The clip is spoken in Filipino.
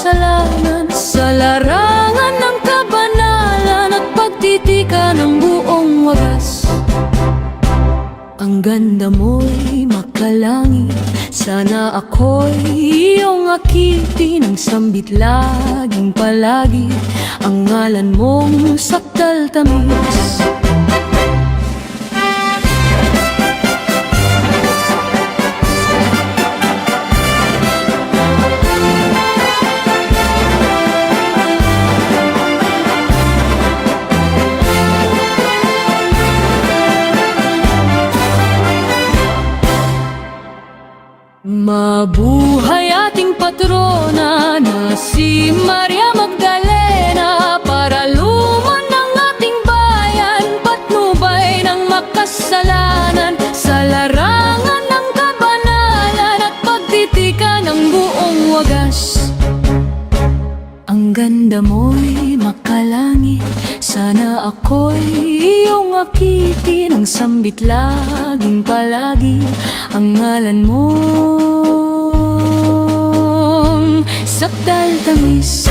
makasalanan, sa larangan ng kabanalan at pagtitika ng buong wagas. Ang ganda mo'y makalangit, sana ako'y iyong akitin ng sambit laging palagi, ang ngalan mong sakdal tamis. Mabuhay ating patrona na si Maria Magdalena, para lumon ng ating bayan, patnubay ng makasalanan, sa larangan ng kabanalan at pagtitika ng buong wagas. Ang ganda mo'y makalangit, sana ako'y iyong akitin ng sambit laging palagi, ang ngalan mong sakdal tamis.